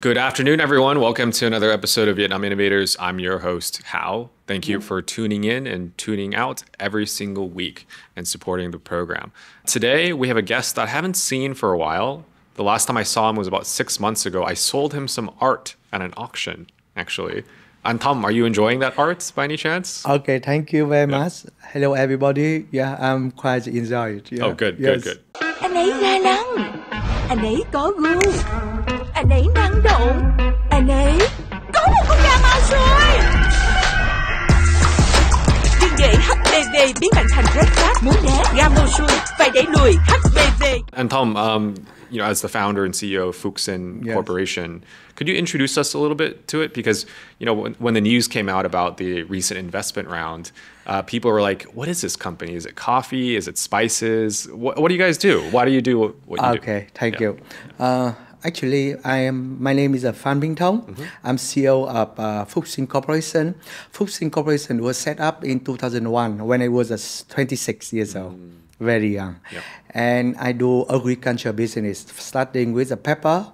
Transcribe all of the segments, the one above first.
Good afternoon, everyone. Welcome to another episode of Vietnam Innovators. I'm your host, Hao. Thank you for tuning in and tuning out every single week and supporting the program. Today, we have a guest that I haven't seen for a while. The last time I saw him was about 6 months ago. I sold him some art at an auction, actually. And Tom, are you enjoying that art by any chance? Okay, thank you very much. Hello, everybody. Yeah, I'm quite enjoyed. Yeah. Oh, good, good, good. Anh ấy ga lăng, anh ấy có gu, anh ấy năng động, anh ấy có một con gà màu xôi. Đừng để HPV biến bạn thành red flag. Muốn né gà màu xôi phải đẩy lùi HPV. And Tom, as the founder and CEO of Fuken Corporation, could you introduce us a little bit to it? Because, when the news came out about the recent investment round, people were like, what is this company? Is it coffee? Is it spices? What do you guys do? Why do you do what you do? Okay, thank you. Actually, my name is Phan Minh Thông. I'm CEO of Phúc Sinh Corporation. Phúc Sinh Corporation was set up in 2001 when I was 26 years old. Very young. Yep. And I do agriculture business, starting with the pepper,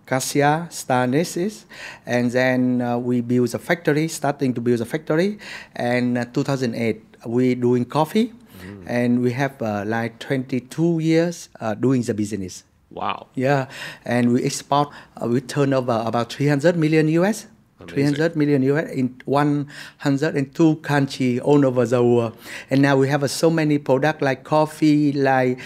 cassia, star anise, and then we build a factory, starting to build a factory. And 2008, we doing coffee, and we have like 22 years doing the business. Wow. Yeah, and we export, we turn over about 300 million US. Amazing. 300 million US in 102 countries all over the world. And now we have so many products like coffee, like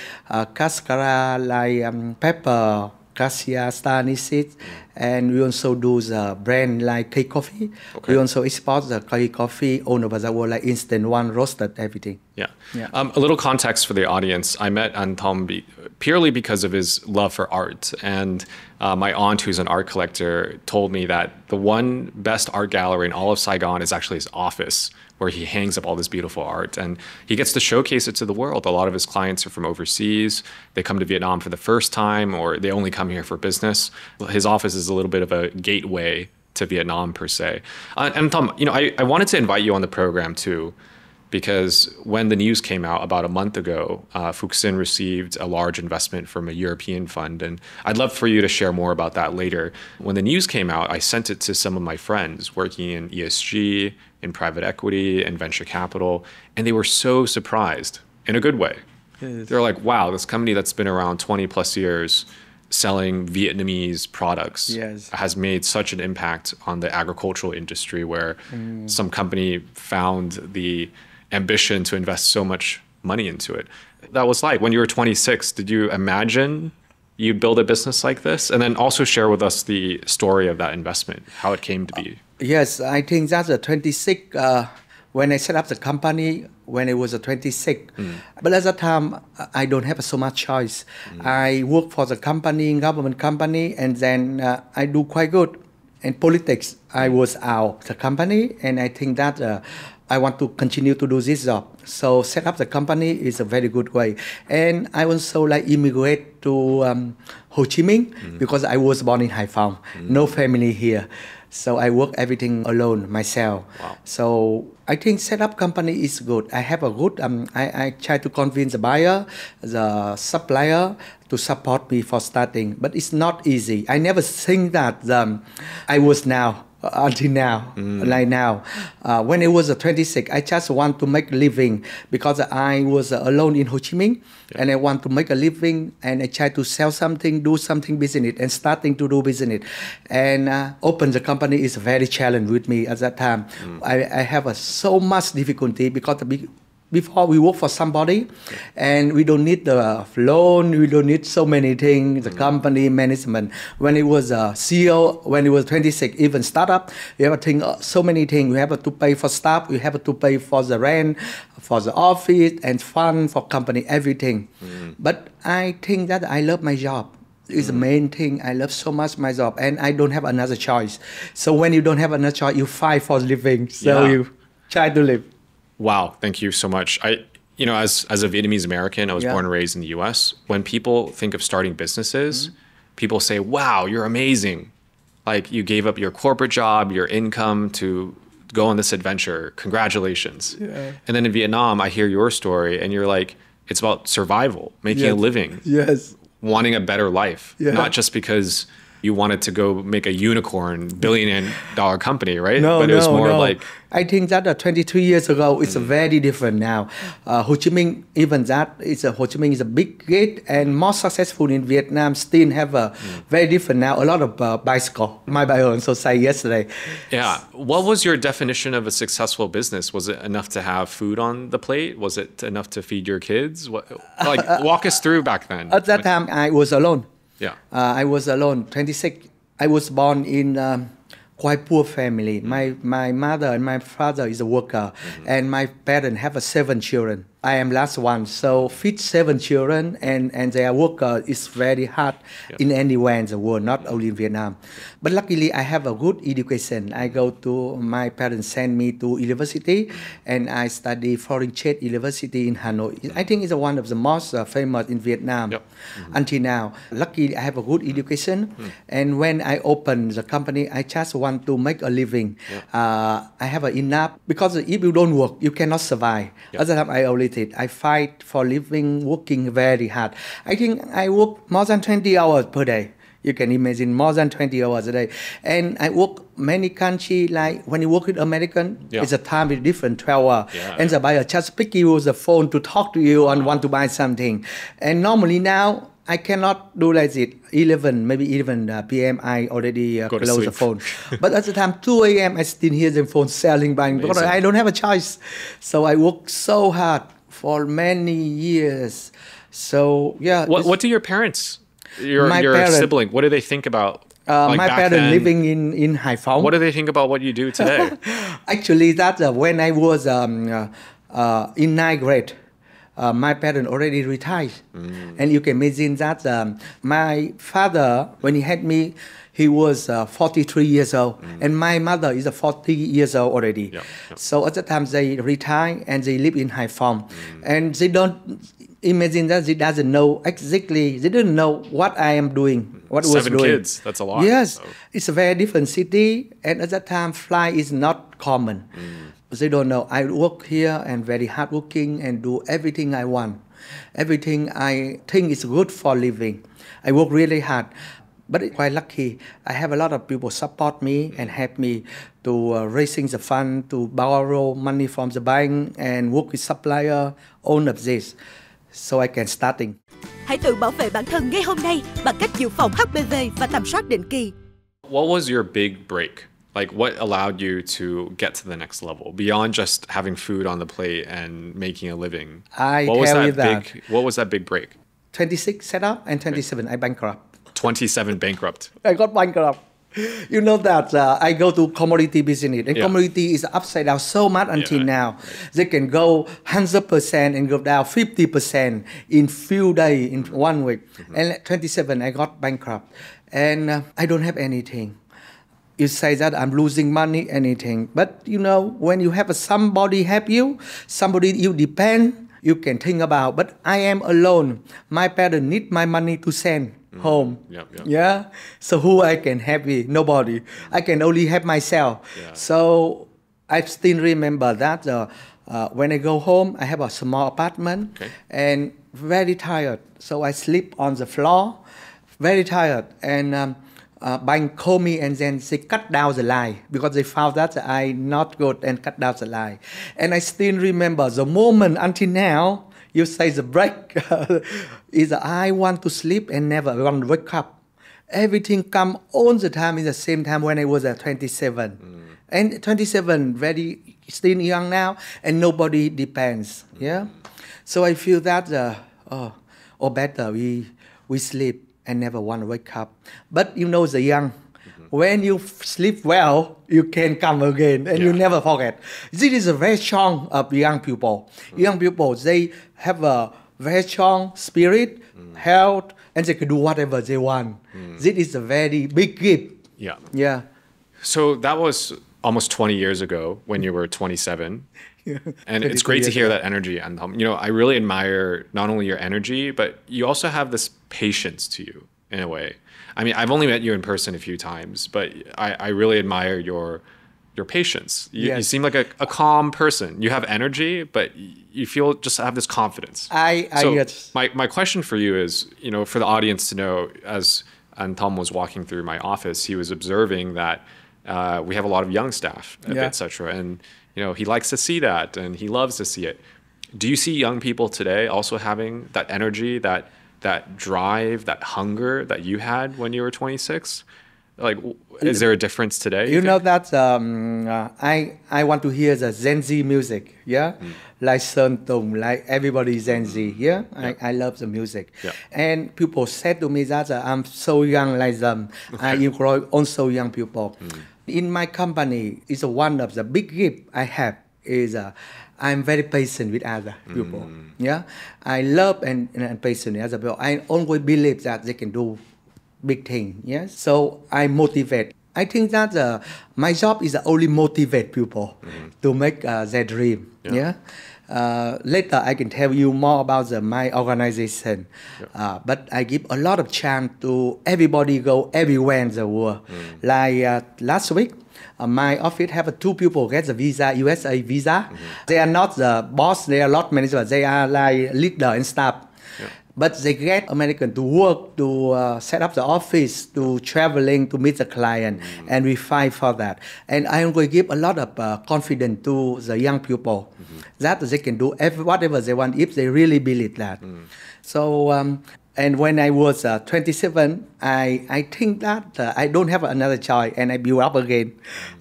cascara, like pepper, cassia, star anise, and we also do the brand like K-Coffee. Okay. We also export the K-Coffee all over the world, like instant one, roasted, everything. Yeah. Yeah. A little context for the audience. I met Tom purely because of his love for art. And my aunt, who's an art collector, told me that the one best art gallery in all of Saigon is actually his office, where he hangs up all this beautiful art. And he gets to showcase it to the world. A lot of his clients are from overseas. They come to Vietnam for the first time, or they only come here for business. His office is a little bit of a gateway to Vietnam, per se. And Tom, I wanted to invite you on the program, too, because when the news came out about a month ago, Fuken received a large investment from a European fund. And I'd love for you to share more about that later. When the news came out, I sent it to some of my friends working in ESG, in private equity, and venture capital. And they were so surprised in a good way. Yes. They're like, wow, this company that's been around 20 plus years selling Vietnamese products has made such an impact on the agricultural industry, where some company found the ambition to invest so much money into it. That was like, when you were 26, did you imagine you'd build a business like this? And then also share with us the story of that investment, how it came to be. Yes, I think that's a 26, when I set up the company, when I was 26. But at that time, I don't have so much choice. I work for the company, government company, and then I do quite good. In politics, I was out the company, and I think that I want to continue to do this job. So set up the company is a very good way. And I also immigrate to Ho Chi Minh because I was born in Hải Phòng, no family here. So I work everything alone myself. Wow. So I think set up company is good. I have a good, I try to convince the buyer, the supplier to support me for starting, but it's not easy. I never think that I was now. Until now, like now. When I was 26, I just want to make a living because I was alone in Ho Chi Minh, and I want to make a living, and I try to sell something, do something business, and starting to do business. And open the company is very challenging with me at that time. I have so much difficulty because before we work for somebody, and we don't need the loan, we don't need so many things, the company management. When it was a CEO, when it was 26, even startup, you have to think so many things. You have to pay for staff, you have to pay for the rent, for the office, and fund for company, everything. But I think that I love my job. It's the main thing. I love so much my job, and I don't have another choice. So when you don't have another choice, you fight for living. So you try to live. Wow, thank you so much. As a Vietnamese American, I was born and raised in the US. When people think of starting businesses, people say, wow, you're amazing. Like, you gave up your corporate job, your income to go on this adventure. Congratulations. Yeah. And then in Vietnam, I hear your story and you're like, it's about survival, making a living, wanting a better life, not just because you wanted to go make a unicorn, billion-dollar company, right? No, but it was more no. like... I think that 23 years ago, it's very different now. Ho Chi Minh, even that, Ho Chi Minh is a big gate and more successful in Vietnam, still have a very different now. A lot of bicycle. My bio also say yesterday. Yeah. What was your definition of a successful business? Was it enough to have food on the plate? Was it enough to feed your kids? Walk us through back then. At that time, I was alone. Yeah. I was alone, 26. I was born in quite poor family. My mother and my father is a worker, and my parents have 7 children. I am last one, so feed 7 children and their worker is very hard in anywhere in the world, not only in Vietnam. But luckily, I have a good education. My parents sent me to university, and I study foreign trade university in Hanoi. I think it's one of the most famous in Vietnam until now. Luckily, I have a good education, and when I opened the company, I just want to make a living. I have enough, because if you don't work, you cannot survive. At the time, I already I fight for living, working very hard. I think I work more than 20 hours per day. You can imagine, more than 20 hours a day. And I work many countries, like when you work with American, it's a time is different, 12 hours. And the buyer just pick you the phone to talk to you and want to buy something. And normally now, I cannot do like it. 11 p.m. I already close the phone. But at the time, 2 a.m. I still hear the phone selling, buying, because I don't have a choice. So I work so hard for many years. So yeah. What do your parents, your sibling, what do they think about? My parents living in Hải Phòng. What do they think about what you do today? Actually, that's when I was in 9th grade. My parents already retired. And you can imagine that my father, when he had me, he was 43 years old. And my mother is 40 years old already. So at the time they retire and they live in Hải Phòng. And they don't imagine that they doesn't know exactly, they didn't know what I am doing, what was doing. 7 kids, that's a lot. Yes, it's a very different city. And at that time, fly is not common. They don't know. I work here and very hardworking and do everything I want. Everything I think is good for living. I work really hard. But it's quite lucky. I have a lot of people support me and help me to raising the fund, to borrow money from the bank and work with supplier, all of this. So I can starting. Hãy tự bảo vệ bản thân ngay hôm nay bằng cách dự phòng HPV và tầm soát định kỳ. What was your big break? Like, what allowed you to get to the next level beyond just having food on the plate and making a living? What was that big break? 26 set up and 27 I bankrupt. 27 bankrupt. I got bankrupt. You know that I go to commodity business, and commodity is upside down so much until now. They can go 100% and go down 50% in few days, in 1 week. And at 27, I got bankrupt. And I don't have anything. You say that I'm losing money, anything. But you know, when you have somebody help you, somebody you depend, you can think about. But I am alone. My parents need my money to send home. Yeah. So who I can help me? Nobody. I can only help myself. So I still remember that when I go home, I have a small apartment and very tired. So I sleep on the floor, very tired. And bank call me and then they cut down the line because they found that I not good and cut down the line. And I still remember the moment until now, you say the break is I want to sleep and never want to wake up. Everything come all the time in the same time when I was at 27. And 27, very still young now, and nobody depends. Yeah. So I feel that better we sleep and never want to wake up. But you know the young, when you sleep well, you can come again and you never forget. This is a very strong of young people. Young people, they have a very strong spirit, health, and they can do whatever they want. This is a very big gift. Yeah. So that was almost 20 years ago when you were 27. And it's great to hear that energy. And you know, I really admire not only your energy, but you also have this patience to you in a way. I mean, I've only met you in person a few times, but I really admire your patience. You seem like a calm person. You have energy, but you feel just have this confidence. My question for you is, you know, for the audience to know, as and Tom was walking through my office, he was observing that we have a lot of young staff, etc. And he likes to see that, and he loves to see it. Do you see young people today also having that energy, that drive, that hunger that you had when you were 26? Like, is there a difference today? You know that I want to hear the Gen Z music, like Tong, like everybody Gen Z, I love the music. And people said to me that I'm so young like them. I employ also young people. In my company, it's one of the big gifts I have is I'm very patient with other people. I love and patient with other people. I always believe that they can do big thing. So I motivate. I think that my job is only motivate people to make their dream. Later I can tell you more about my organization. But I give a lot of chance to everybody go everywhere in the world. Like last week, my office have 2 people get the visa, USA visa. They are not the boss, they are not manager, they are like leader and staff. But they get American to work, to set up the office, to traveling, to meet the client, and we fight for that. And I am going to give a lot of confidence to the young people that they can do whatever they want if they really believe that. So, and when I was 27, I think that I don't have another choice, and I build up again.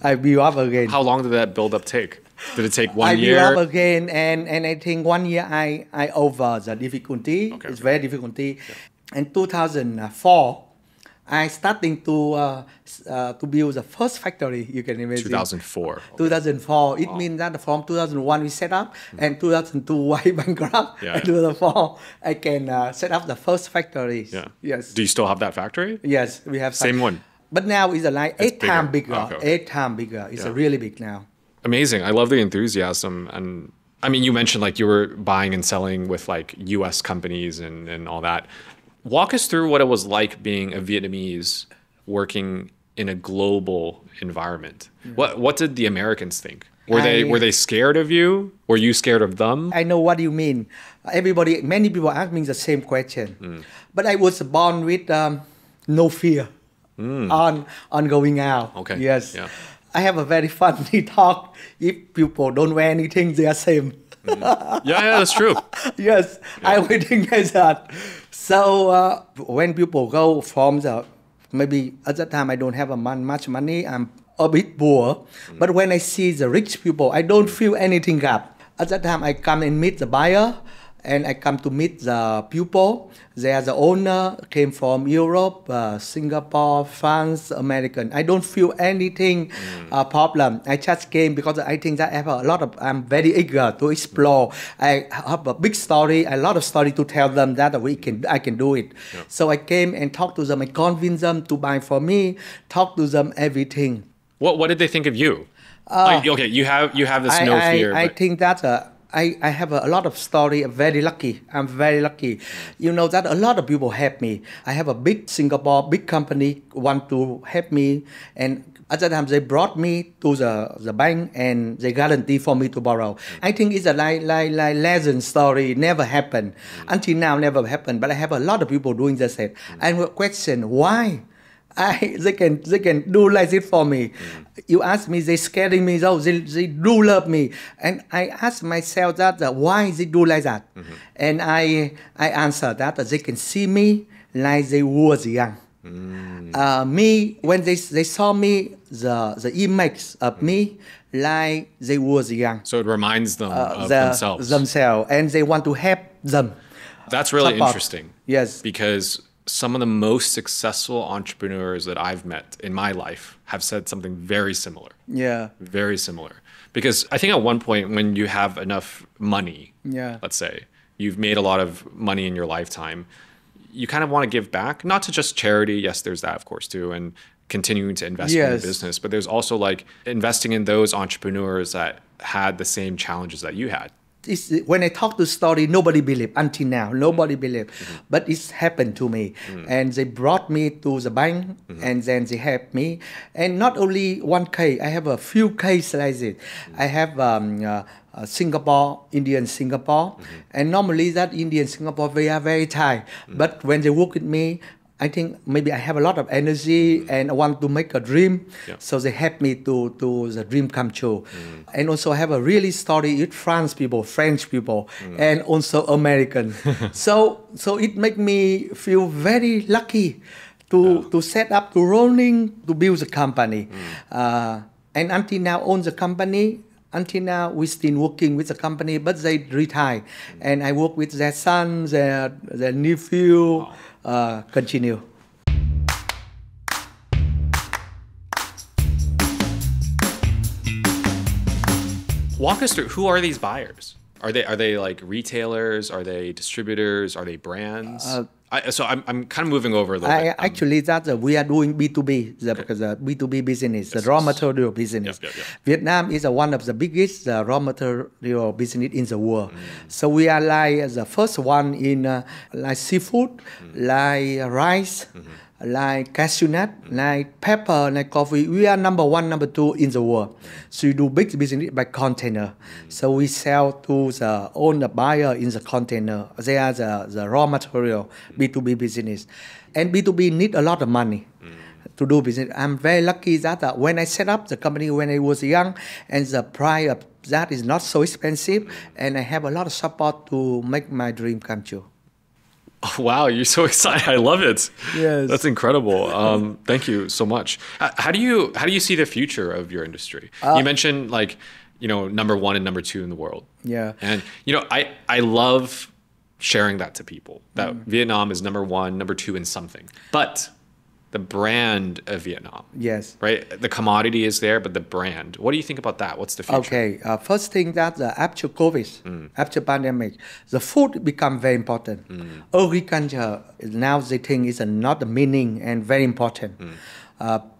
How long did that build up take? Did it take 1 year? I build up again, and I think 1 year I over the difficulty. It's very difficulty. In 2004, I starting to build the first factory. You can imagine. 2004. 2004. It means that from 2001 we set up, and 2002 I bankrupt. And 2004 I can set up the first factory. Yes. Do you still have that factory? Yes, we have. Same one. But now it's like 8 times bigger. 8 times bigger. It's really big now. Amazing. I love the enthusiasm. And I mean, you mentioned like you were buying and selling with like US companies and all that. Walk us through what it was like being a Vietnamese working in a global environment. What did the Americans think? Were they scared of you? Were you scared of them? I know what you mean. Many people ask me the same question. But I was born with no fear on going out. Okay. Yes. I have a very funny talk. If people don't wear anything, they are same. Yeah, that's true. Yes, I will think like that. So when people go from maybe at that time I don't have much money, I'm a bit poor. But when I see the rich people, I don't feel anything gap. At that time I come and meet the buyer, and I come to meet the people. They are the owner, came from Europe, Singapore, France, American. I don't feel anything problem. I just came because I think that I have I'm very eager to explore. I have a big story, a lot of story to tell them that I can do it. So I came and talked to them. I convinced them to buy for me, talk to them everything. What did they think of you? Okay, you have this no fear. I think that I have a lot of story. I'm very lucky. You know that a lot of people help me. I have a big company want to help me, and at that time they brought me to the bank and they guarantee for me to borrow. I think it's a like legend story. Never happened until now. Never happened. But I have a lot of people doing the same. I question why. They can do like this for me. You ask me, they scaring me though. They do love me, and I ask myself that why they do like that, and I answer that they can see me like they was young. Me when they saw me the image of me like they was young. So it reminds them of themselves, and they want to help them. That's really interesting. Yes, because some of the most successful entrepreneurs that I've met in my life have said something very similar. Yeah. Very similar. Because I think at one point when you have enough money, let's say, you've made a lot of money in your lifetime, you kind of want to give back, not to just charity. Yes, there's that, of course, too, and continuing to invest in the business. But there's also like investing in those entrepreneurs that had the same challenges that you had. When I talk the story, nobody believe until now. Nobody believe, but it's happened to me, and they brought me to the bank, and then they helped me. And not only one case, I have a few cases like this. I have Indian Singapore, and normally that Indian Singapore they are very Thai. But when they work with me, I think maybe I have a lot of energy and I want to make a dream. Yeah. So they help me to the dream come true. And also I have a really story with French people, and also American. so it make me feel very lucky to set up, to rolling, to build the company. And until now own the company. Until now, we're still working with the company, but they retire. And I work with their son, their nephew, continue. Walk us through, who are these buyers? Are they like retailers? Are they distributors? Are they brands? So I'm kind of moving over a little bit. Actually, we are doing B2B, because the B2B business, the raw material business. Yep. Vietnam is one of the biggest raw material business in the world. So we are like the first one in like seafood, like rice, like cashew nut, like pepper, like coffee. We are number 1, number 2 in the world. So we do big business by container. So we sell to the buyer in the container. They are the raw material, B2B business. And B2B need a lot of money to do business. I'm very lucky that when I set up the company when I was young, and the price of that is not so expensive, and I have a lot of support to make my dream come true. Oh, wow, you're so excited. I love it. Yes. That's incredible. Thank you so much. How do you see the future of your industry? You mentioned like, number 1 and number 2 in the world. Yeah. And, I love sharing that to people, that Vietnam is number 1, number 2 in something. But the brand of Vietnam. Yes. Right? The commodity is there, but the brand. What do you think about that? What's the future? Okay. First thing that after COVID, after pandemic, the food become very important. Agriculture, now they think is not the meaning and very important.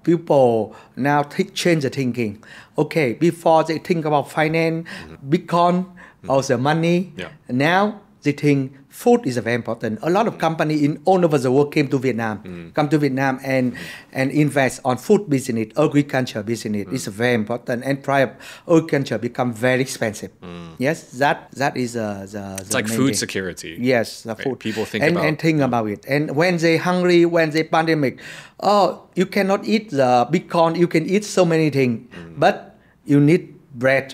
People now change the thinking. Okay, before they think about finance, Bitcoin, or the money. Yeah. Now they think food is very important. A lot of companies in all over the world came to Vietnam, and invest on food business, agriculture business. It's very important, and prior agriculture become very expensive. Yes, that is it's like food security. Yes, the food. People think about it. And when they hungry, when they pandemic, you cannot eat the Bitcoin. You can eat so many things, but you need bread,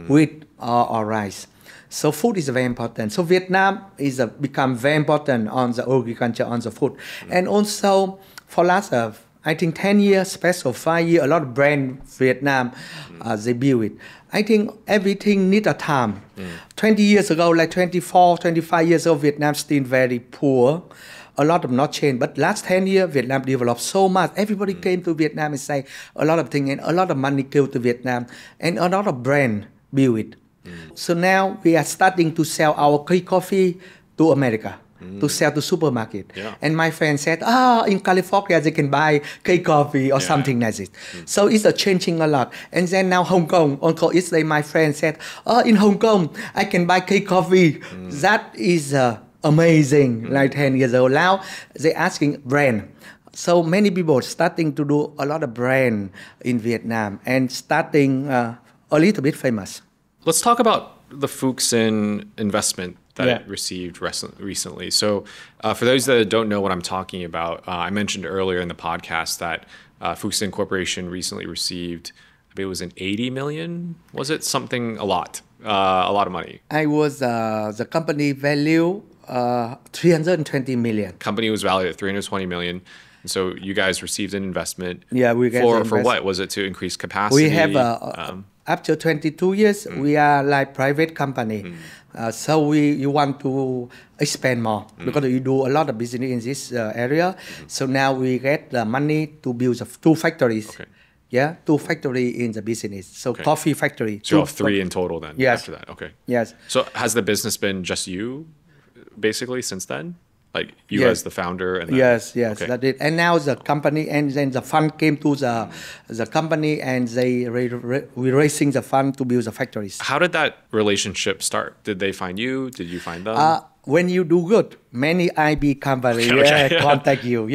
wheat, or rice. So food is very important. So Vietnam is become very important on the agriculture, on the food. And also for last, I think 10 years, special 5 years, a lot of brand Vietnam, they build it. I think everything need a time. 20 years ago, like 24, 25 years ago, Vietnam still very poor. A lot of not change, but last 10 years, Vietnam developed so much. Everybody came to Vietnam and say a lot of things, and a lot of money go to Vietnam, and a lot of brand build it. So now we are starting to sell our coffee to America, to sell to supermarket. Yeah. And my friend said, in California they can buy coffee or something like this. So it's changing a lot. And then now Hong Kong, Uncle yesterday my friend said, in Hong Kong I can buy coffee. That is amazing, like 10 years old. Now they're asking brand. So many people starting to do a lot of brand in Vietnam and starting a little bit famous. Let's talk about the Fuken investment that it received recently. So for those that don't know what I'm talking about, I mentioned earlier in the podcast that Fuken Corporation recently received, I believe it was an 80 million, was it? Something, a lot of money. I was, the company value 320 million. Company was valued at 320 million. And so you guys received an investment. Yeah, we got for what? Was it to increase capacity? We have after 22 years, we are like private company. So you want to expand more because you do a lot of business in this area. So now we get the money to build 2 factories. Okay. Yeah, 2 factories in the business. So coffee factory. So you have 3 in total then after that. Okay. Yes. So has the business been just you basically since then? Like you as the founder? And then, yes, that it. And now the company, and then the fund came to the company, and they we're raising the fund to build the factories. How did that relationship start? Did they find you? Did you find them? When you do good, many IB companies contact you.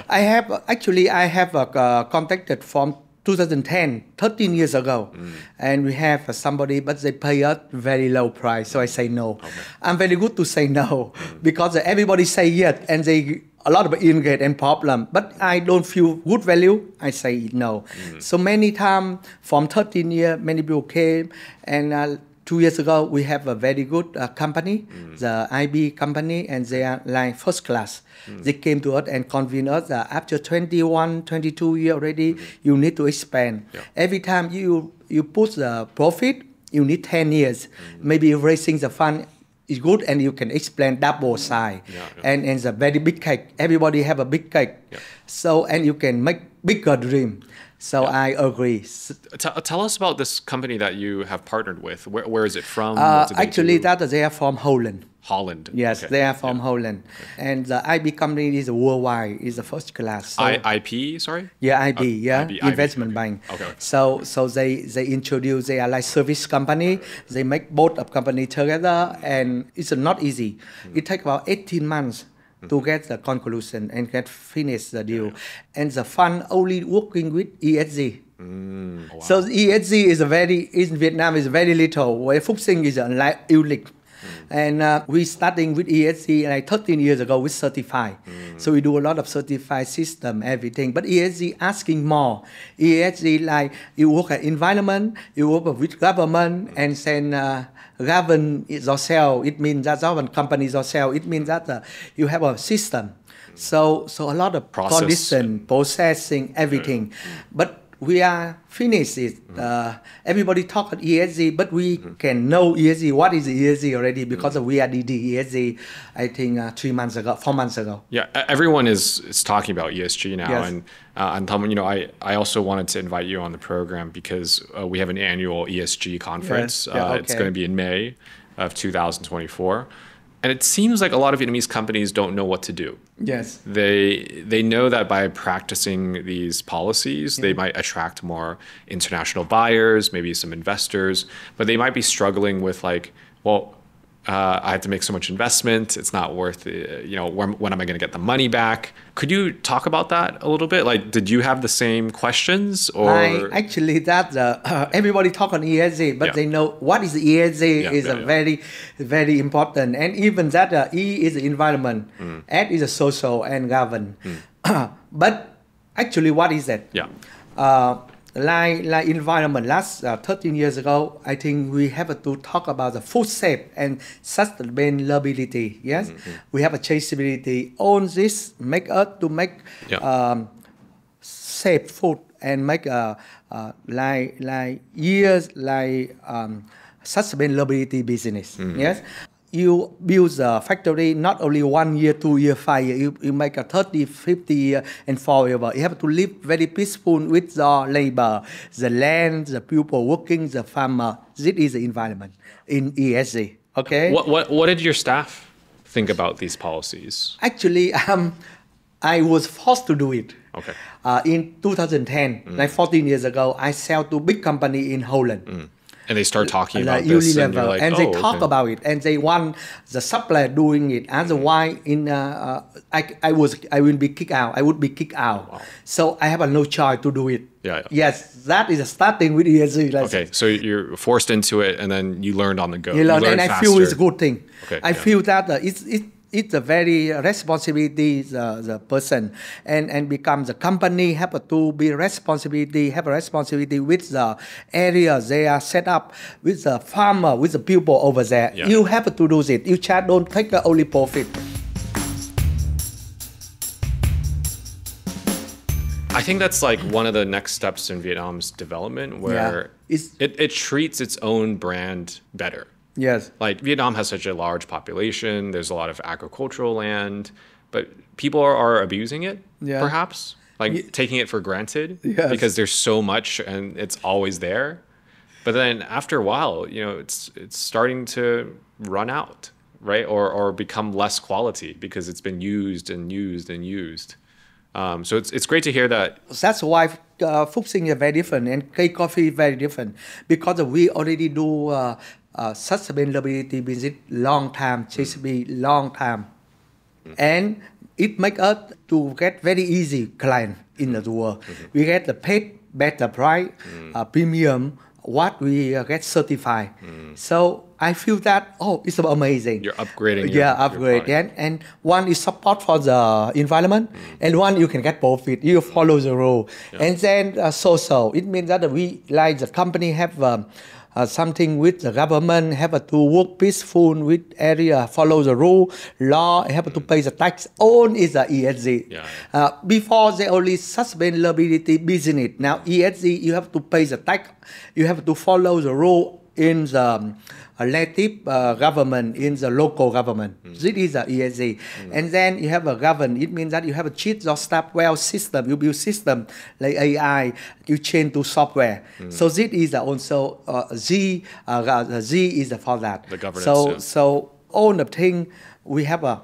I have contacted from 2010, 13 years ago, and we have somebody, but they pay us very low price, so I say no. Okay. I'm very good to say no, because everybody say yes, and they a lot of engage and problem, but I don't feel good value, I say no. So many times from 13 years, many people came, and 2 years ago we have a very good company, the IB company, and they are like first class. They came to us and convinced us that after 21, 22 years already, you need to expand. Every time you put the profit, you need 10 years. Maybe raising the fund is good, and you can explain double size. And it's a very big cake. Everybody have a big cake. So, and you can make bigger dream. So I agree. Tell us about this company that you have partnered with. Where is it from? Actually, they are from Holland. Holland. Yes, they are from Holland. And the IB company is worldwide, is the first class. So, IP, sorry? Yeah, IB, IB, investment bank. Okay. So they introduce, they are like service company. They make both of company together, and it's not easy. It takes about 18 months to get the conclusion and get finish the deal. And the fund only working with ESG. Wow. So ESG is in Vietnam is very little, where Phúc Sinh is like unique. And we starting with ESG like 13 years ago with certified. So we do a lot of certified system, everything. But ESG asking more. ESG like you work at environment, you work with government, and then govern yourself. It means that govern companies yourself. It means that you have a system. So a lot of condition, processing, everything. But we are finished it. Everybody talk about ESG, but we can know ESG. What is ESG already? Because we are DD ESG, I think 4 months ago. Yeah, everyone is talking about ESG now. Yes. And Tom, I also wanted to invite you on the program because we have an annual ESG conference. Yes. Okay. It's going to be in May of 2024. And it seems like a lot of Vietnamese companies don't know what to do. Yes. They know that by practicing these policies, they might attract more international buyers, maybe some investors, but they might be struggling with like, well, I have to make so much investment. It's not worth it. When am I going to get the money back? Could you talk about that a little bit? Like, did you have the same questions? Or Actually, that everybody talk on ESG, but they know what is ESG is very, very important. And even that E is the environment, S is a social and govern. But actually, what is that? Like environment, last 13 years ago, I think we have to talk about the food safe and sustainability. Yes, we have a traceability. All this make us to make safe food and make sustainability business. Yes. You build a factory not only 1 year, 2 year, 5 years. You make a 30, 50 year and forever. You have to live very peaceful with the labor, the land, the people working, the farmer. This is the environment in ESG. Okay. What did your staff think about these policies? Actually, I was forced to do it. Okay. In 2010, like 14 years ago, I sell to big company in Holland. And they start talking about this, and you're like, they talk about it, and they want the supplier doing it. Otherwise, I will be kicked out. I would be kicked out. Wow. So I have no choice to do it. Yeah. Yes, that is starting with ESG. Okay, so you're forced into it, and then you learned on the go. You learn, and faster. I feel it's a good thing. Okay, I feel that it's a very responsibility the person and become the company have to be have a responsibility with the area they are set up, with the farmer, with the people over there. You have to do it. You just don't take only profit. I think that's like one of the next steps in Vietnam's development, where it treats its own brand better. Yes. Like Vietnam has such a large population. There's a lot of agricultural land, but people are abusing it, perhaps, like taking it for granted because there's so much and it's always there. But then after a while, it's starting to run out, right? Or become less quality because it's been used and used and used. So it's great to hear that. That's why Phúc Sinh is very different and K-Coffee is very different, because we already do sustainability business long time, traceability long time. And it makes us to get very easy client in the world. We get the paid better price, premium, what we get certified. So I feel that, it's amazing. You're upgrading. Upgrade. And one is support for the environment, and one you can get profit. You follow the rule. And then social. It means that we, like the company, have something with the government, have to work peaceful with area, follow the rule, law, have to pay the tax. All is the ESG. Before they only sustainability business. Now ESG, you have to pay the tax, you have to follow the rule in the native government, in the local government. This is the ESG. And then you have a govern. It means that you have a cheat your staff well system. You build system like AI. You change to software. So this is also Z. Z is for that. The governance. So all the thing we have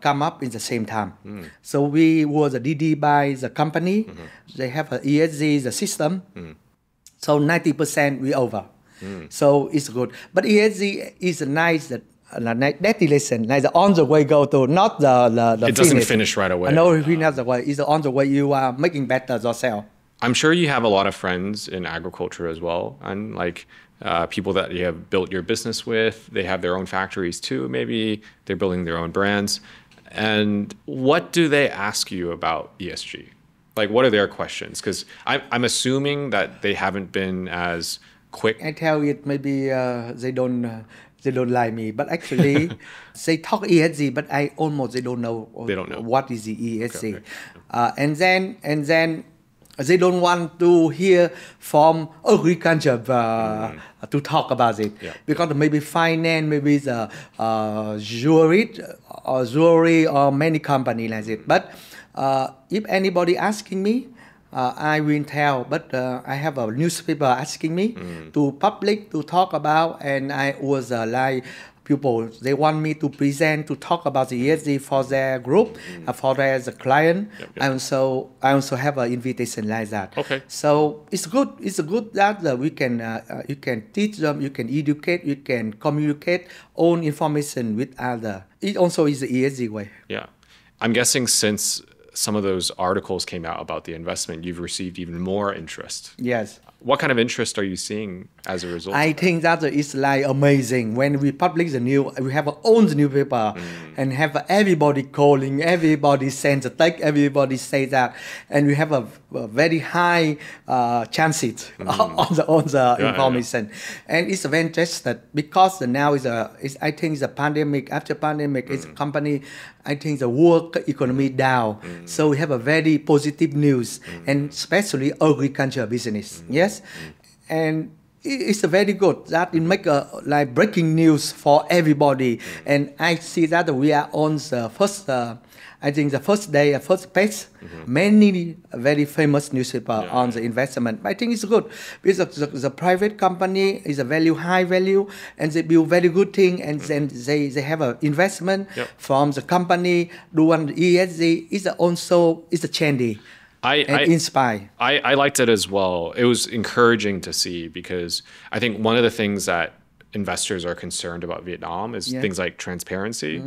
come up in the same time. So we were the DD by the company. They have a ESG, the system. So 90% we over. So it's good. But ESG is a nice destination, like the on the way go to, not the it doesn't finish right away. No, it finish the way. It's on the way you are making better yourself. I'm sure you have a lot of friends in agriculture as well, and like people that you have built your business with. They have their own factories too. Maybe they're building their own brands. And what do they ask you about ESG? Like, what are their questions? Because I'm assuming that they haven't been as quick. I tell it maybe they don't like me, but actually they talk ESG, but I almost they don't know what is the ESG. Okay. And then they don't want to hear from agriculture to talk about it, because maybe finance, maybe the jewelry or many company like it. But if anybody asking me, I will tell, but I have a newspaper asking me to public to talk about, and I was like people, they want me to present to talk about the ESG for their group, for their client. I also have an invitation like that. Okay. So it's good. It's good that we can you can teach them, you can educate, you can communicate own information with other. It also is the ESG way. Yeah, I'm guessing since some of those articles came out about the investment, you've received even more interest. Yes. What kind of interest are you seeing as a result? I think that is like amazing. When we publish the news, we have our own newspaper and have everybody calling, everybody sends a text, everybody say that, and we have a very high chances on the information. And it's very interesting because now I think the pandemic, after pandemic, it's a company, I think the world economy down. So we have a very positive news, and especially agriculture business. Yes. And it's very good that it make like breaking news for everybody. And I see that we are on the first, I think the first day, first page, many very famous newspaper on the investment. I think it's good because the private company is a high value, and they build very good thing, and then they have an investment from the company. Do one ESG is also a trendy. Inspire. I liked it as well. It was encouraging to see, because I think one of the things that investors are concerned about Vietnam is things like transparency,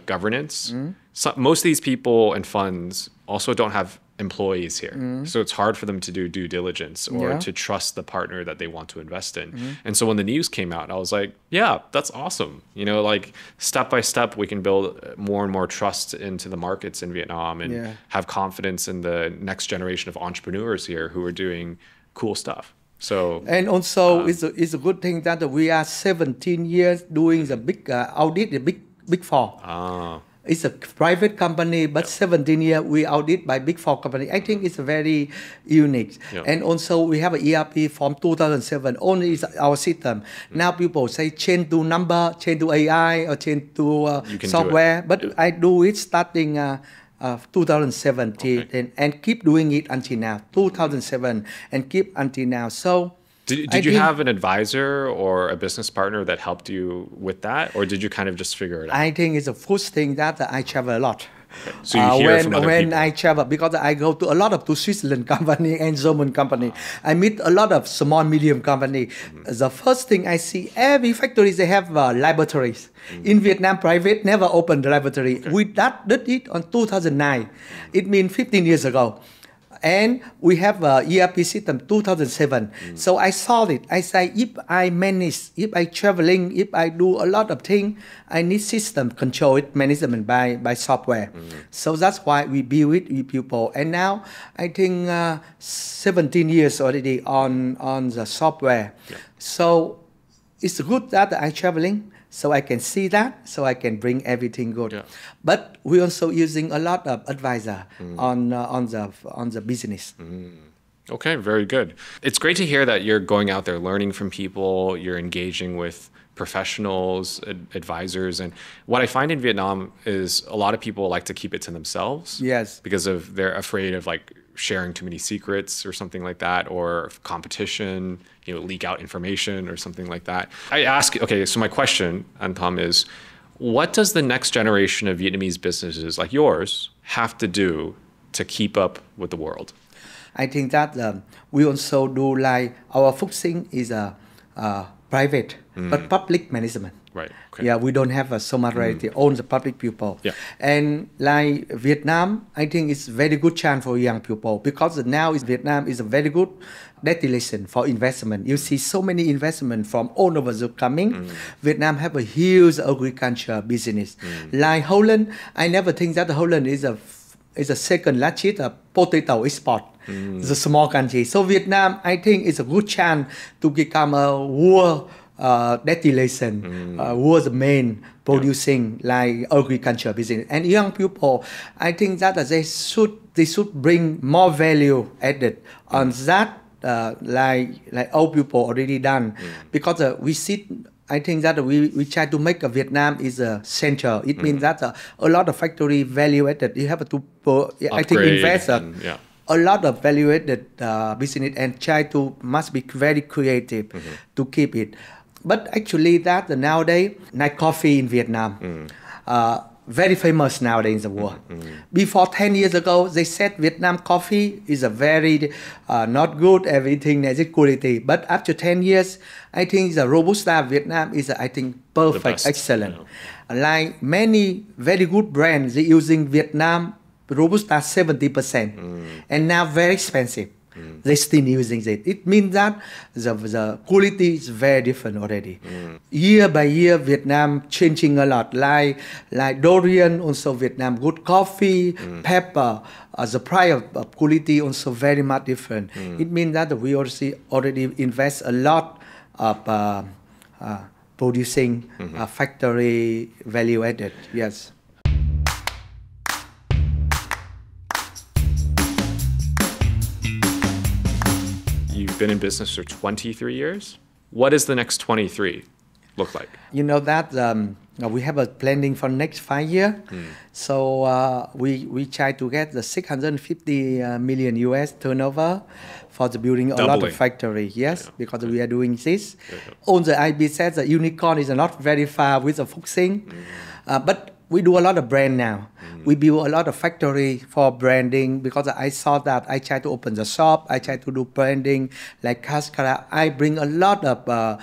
governance. So most of these people and funds also don't have employees here. So it's hard for them to do due diligence or to trust the partner that they want to invest in. And so when the news came out, I was like, yeah, that's awesome. You know, like step by step, we can build more and more trust into the markets in Vietnam and have confidence in the next generation of entrepreneurs here who are doing cool stuff. So, and also it's a good thing that we are 17 years doing the big audit, the big four. It's a private company, but 17 years we audit by Big Four company. I think it's very unique. And also we have an ERP from 2007, only is our system. Now people say change to number, change to AI, or change to software. But I do it starting 2017 and keep doing it until now, 2007, and keep until now. So Did you have an advisor or a business partner that helped you with that, or did you kind of just figure it out? I think it's the first thing that I travel a lot. Okay. So you hear from other people. When I travel, because I go to a lot of Switzerland company and German company, I meet a lot of small, medium company. The first thing I see, every factory they have laboratories. In Vietnam, private never opened the laboratory. We did it on 2009. It means 15 years ago. And we have a ERP system 2007. So I saw it. I say, if I manage, if I traveling, if I do a lot of things, I need system control it, management by software. So that's why we build it with people. And now I think 17 years already on the software. Yeah. So it's good that I'm traveling, so I can see that, so I can bring everything good. Yeah. But we're also using a lot of advisor on the business. Okay, very good. It's great to hear that you're going out there learning from people, you're engaging with professionals, advisors. And what I find in Vietnam is a lot of people like to keep it to themselves. Yes. Because they're afraid of like sharing too many secrets or something like that, or competition, leak out information or something like that. So my question, Antom, is what does the next generation of Vietnamese businesses like yours have to do to keep up with the world? I think that we also do like our Phúc Sinh is a private but public management. Right. Okay. Yeah, we don't have so much reality on the public people. Yeah. And like Vietnam, I think it's very good chance for young people because now Vietnam is a very good destination for investment. You see so many investment from all over the coming. Vietnam have a huge agriculture business. Like Holland, I never think that Holland is a second largest potato export. It's a small country. So Vietnam, I think, is a good chance to become a world destination, was the main producing like agriculture business. And young people, I think that they should bring more value added on that, like old people already done, because I think that we try to make Vietnam is a center. It means that a lot of factory value added. You have to, I think, invest a lot of value added business and must be very creative to keep it. But actually that nowadays, night coffee in Vietnam, very famous nowadays in the world. Before 10 years ago, they said Vietnam coffee is a very not good, everything is quality. But after 10 years, I think the Robusta Vietnam is, I think, perfect, excellent. Like many very good brands, they using Vietnam Robusta 70%, and now very expensive. They still using it. It means that the quality is very different already. Year by year, Vietnam changing a lot. Like durian, also Vietnam good coffee, pepper. The price of quality also very much different. It means that we already invest a lot of producing factory value added. Yes. You've been in business for 23 years. What does the next 23 look like? You know that we have a planning for next 5 years. So we try to get the 650 million US turnover for the building a lot of factory. Yes, because we are doing this. On the IB said the unicorn is not very far with the Phúc Sinh, but we do a lot of brand now. We build a lot of factory for branding because I saw that. I try to open the shop. I try to do branding like Cascara. I bring a lot of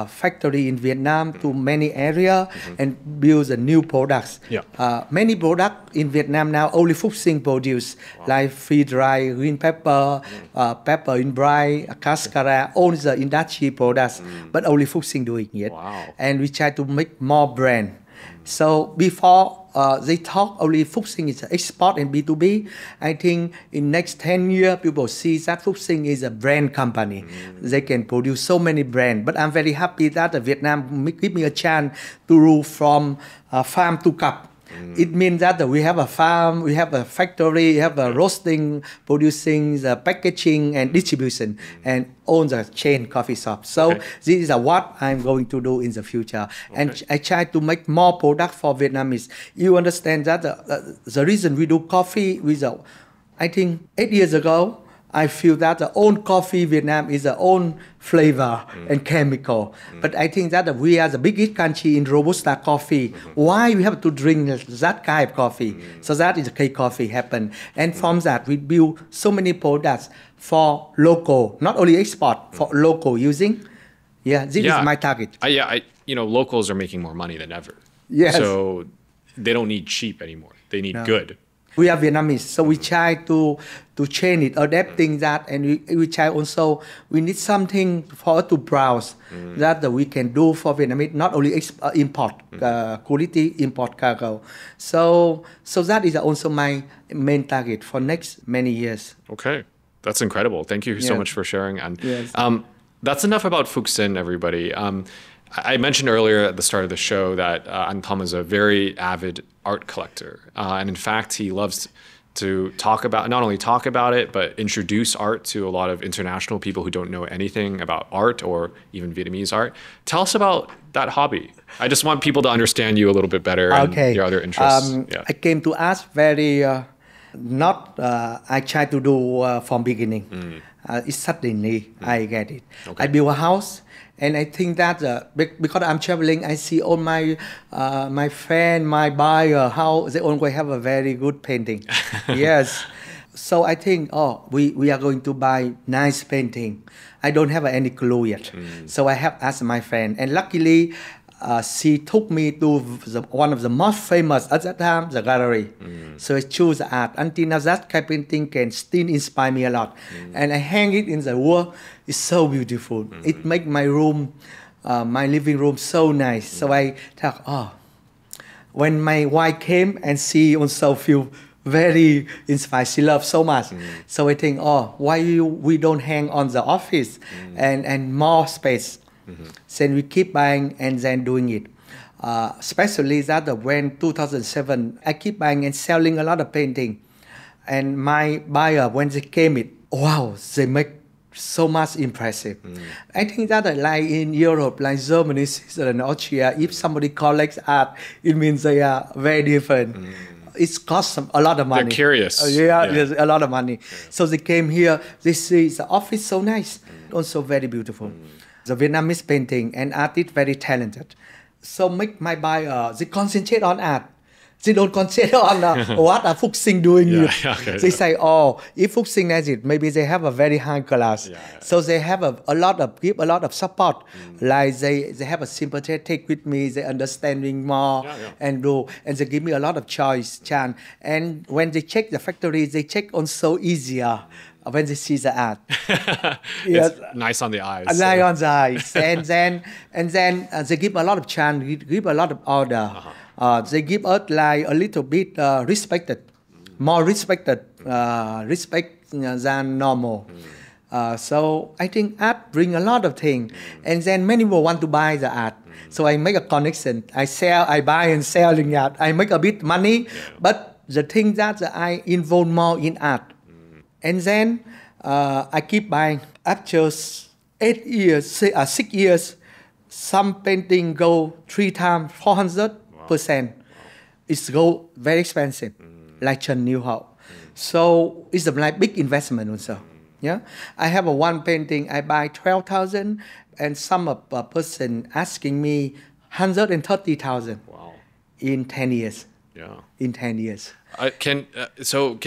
factory in Vietnam to many areas and build the new products. Many products in Vietnam now only Phúc Sinh produce, like free dry green pepper, pepper in dry, Cascara, all the industry products, but only Phúc Sinh doing it. And we try to make more brand. So before they talk only Phúc Sinh is export and B2B, I think in next 10 years people see that Phúc Sinh is a brand company. They can produce so many brands. But I'm very happy that Vietnam give me a chance to rule from farm to cup. It means that we have a farm, we have a factory, we have a roasting, producing, the packaging and distribution, and own the chain coffee shop. So this is what I'm going to do in the future. And I try to make more product for Vietnamese. You understand that the reason we do coffee I think 8 years ago, I feel that the own coffee Vietnam is the own flavor and chemical. But I think that we are the biggest country in Robusta coffee. Why we have to drink that kind of coffee? So that is the K-coffee happen. And from that, we build so many products for local, not only export, for local using. This is my target. Locals are making more money than ever. Yes. So they don't need cheap anymore. They need good. We are Vietnamese, so we try to change it, adapting that, and we try also, we need something for us to browse that we can do for Vietnamese, not only import quality, import cargo. So that is also my main target for next many years. Okay, that's incredible. Thank you so much for sharing. And yes. That's enough about Phúc Sinh, everybody. I mentioned earlier at the start of the show that anh Tom is a very avid art collector. And in fact, he loves to not only talk about it, but introduce art to a lot of international people who don't know anything about art or even Vietnamese art. Tell us about that hobby. I just want people to understand you a little bit better and your other interests. I came to art very, I try to do from beginning. It's suddenly I get it. Okay. I build a house. And I think that because I'm traveling, I see all my my friend, my buyer, how they always have a very good painting. Yes. So I think, we are going to buy nice painting. I don't have any clue yet. So I have asked my friend. And luckily, she took me to one of the most famous at that time, the gallery. So I choose the art. Until now, that kind of painting can still inspire me a lot. And I hang it in the wall. It's so beautiful. It makes my room, my living room so nice. So I thought, when my wife came and she also feel very inspired, she loves so much. So I think, why we don't hang on the office and more space? Then we keep buying and then doing it. Especially that when 2007, I keep buying and selling a lot of painting. And my buyer, when they came wow, they make so much impressive. I think that like in Europe, like Germany, Switzerland, Austria, if somebody collects art, it means they are very different. It costs a lot of money. They're curious. There's a lot of money. So they came here, they see the office so nice, also very beautiful. The Vietnamese painting and artist very talented. So make my buyer, they concentrate on art. They don't concentrate on what are Phúc Sinh doing. They say, if Phúc Sinh has it, maybe they have a very high class. So they have give a lot of support. Like they have a sympathetic with me, they understanding more and they give me a lot of chance. And when they check the factory, they check on so easier. When they see the art, it's nice on the eyes. Nice on the eyes, and then they give a lot of chance, give a lot of order. They give us like a little bit more respect than normal. So I think art bring a lot of things, and then many people want to buy the art. So I make a connection. I buy and sell in art. I make a bit money, but the thing that I involve more in art. And then I keep buying. After 6 years, some painting go 3 times, 400%. It's go very expensive, like Trần New Hậu. So it's a like big investment also. Yeah, I have one painting I buy 12,000, and some person asking me 130,000. Wow. In 10 years. Yeah. In 10 years. Can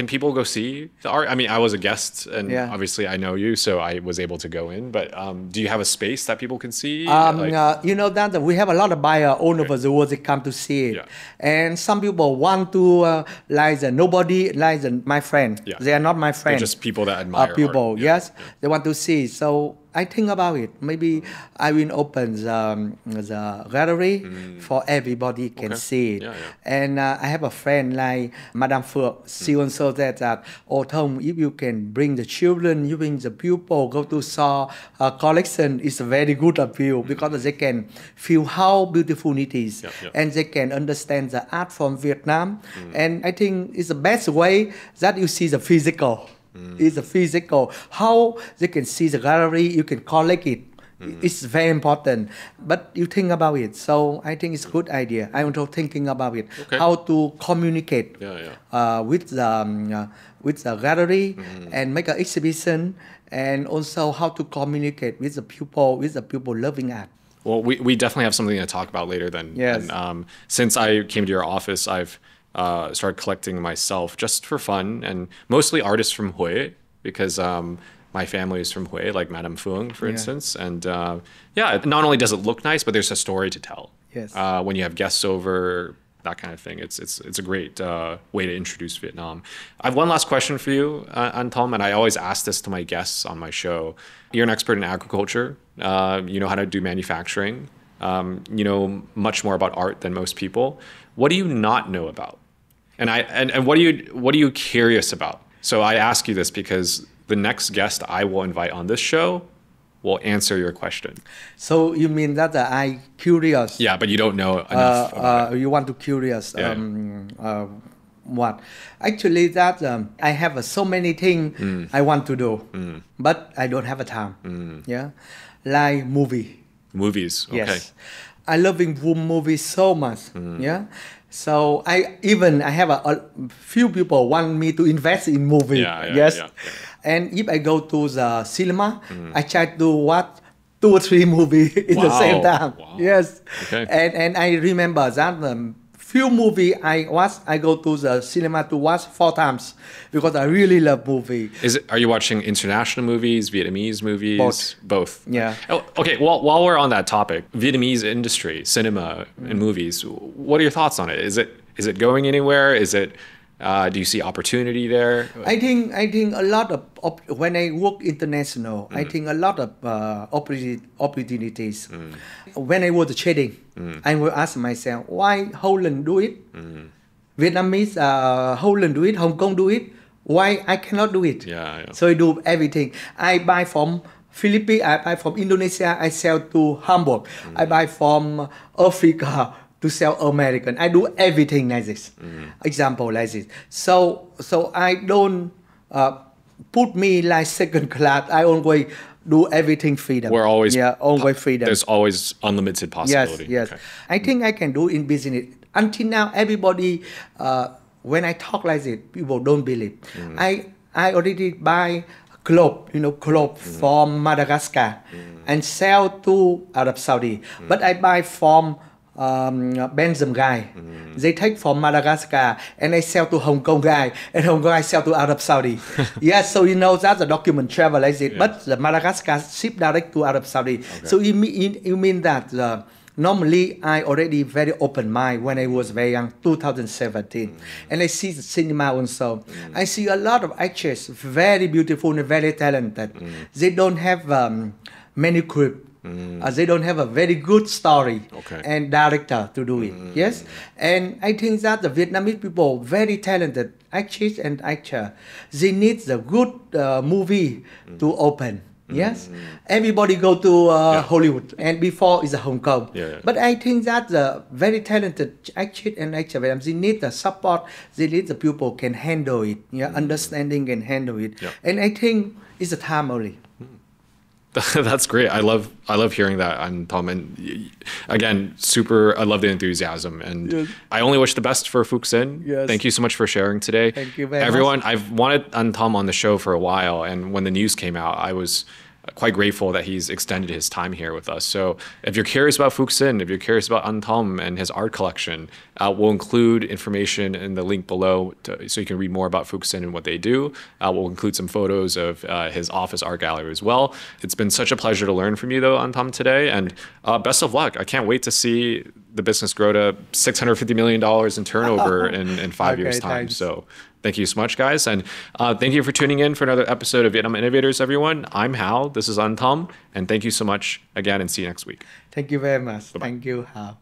people go see the art? I mean, I was a guest, and obviously I know you, so I was able to go in. But do you have a space that people can see? You know that we have a lot of buyers all over the world. They come to see it, and some people want to my friend. They are not my friend. They're just people that admire people. art. Yes, they want to see. So I think about it. Maybe I will open the gallery for everybody can see it. And I have a friend like Madame Phượng. She also said that, Thông, if you can bring the children, you bring the pupil, go to saw collection, it's a very good appeal because they can feel how beautiful it is. And they can understand the art from Vietnam. And I think it's the best way that you see the physical. It's a physical. How they can see the gallery, you can collect it. It's very important. But you think about it. So I think it's a good idea. I'm also thinking about it. How to communicate with the gallery and make an exhibition, and also how to communicate with the people loving art. Well, we definitely have something to talk about later then. Yes. And, since I came to your office, I've started collecting myself just for fun, and mostly artists from Huế, because my family is from Huế, like Madame Phuong, for instance. And not only does it look nice, but there's a story to tell. Yes. When you have guests over, that kind of thing. It's a great way to introduce Vietnam. I have one last question for you, Tom, and I always ask this to my guests on my show. You're an expert in agriculture. You know how to do manufacturing. You know much more about art than most people. What do you not know about? And what are you curious about? So I ask you this because the next guest I will invite on this show will answer your question. So you mean that I curious? Yeah, but you don't know enough. You want to curious? Yeah. What? Actually, that I have so many things I want to do, but I don't have a time. Yeah, like movie. Movies. Okay. Yes, I loving movies so much. Yeah. So I have a few people want me to invest in movie. Yes. And if I go to the cinema, I try to watch 2 or 3 movies in the same time. Wow. Yes. Okay. And I remember that few movie I go to the cinema to watch 4 times because I really love movie. Are you watching international movies, Vietnamese movies? Both. Yeah. Oh, okay. Well, while we're on that topic, Vietnamese industry, cinema and movies. What are your thoughts on it? Is it going anywhere? Do you see opportunity there? I think a lot of when I work international, I think a lot of opportunities. When I was trading, I will ask myself why Holland do it, Vietnamese Holland do it, Hong Kong do it. Why I cannot do it? Yeah. So I do everything. I buy from Philippines. I buy from Indonesia. I sell to Hamburg. I buy from Africa to sell American. I do everything like this. Example like this. So I don't put me like second class. I always do everything freedom. We're always always freedom. There's always unlimited possibility. Yes. Okay. I think I can do in business. Until now, everybody when I talk like this, people don't believe. I already buy cloth, from Madagascar and sell to Arab Saudi. But I buy from Belgium guy. They take from Madagascar and I sell to Hong Kong guy, and Hong Kong I sell to Arab Saudi. Yes, so that's a document travel like it. But the Madagascar ship direct to Arab Saudi. Okay. So you mean that normally I already very open mind when I was very young, 2017, and I see the cinema also. I see a lot of actors, very beautiful and very talented. They don't have many script. They don't have a very good story and director to do it. Yes, and I think that the Vietnamese people very talented actors and actor. They need the good movie to open. Yes, everybody go to Hollywood, and before is Hong Kong. But I think that the very talented actor and actor, they need the support. They need the people can handle it. Understanding and handle it. And I think it's a time only. That's great. I love hearing that, Tom. And again, I love the enthusiasm. And I only wish the best for Phúc Sinh. Thank you so much for sharing today. Thank you very much. I've wanted Tom on the show for a while, and when the news came out, I was quite grateful that he's extended his time here with us. So if you're curious about Phúc Sinh, if you're curious about Tom and his art collection, we'll include information in the link below so you can read more about Phúc Sinh and what they do. We'll include some photos of his office art gallery as well. It's been such a pleasure to learn from you, though, Tom, today. And best of luck. I can't wait to see the business grow to $650 million in turnover in 5 years' time. Thanks. So thank you so much, guys. And thank you for tuning in for another episode of Vietnam Innovators, everyone. I'm Hao. This is Tom. And thank you so much again, and see you next week. Thank you very much. Bye-bye. Thank you, Hao.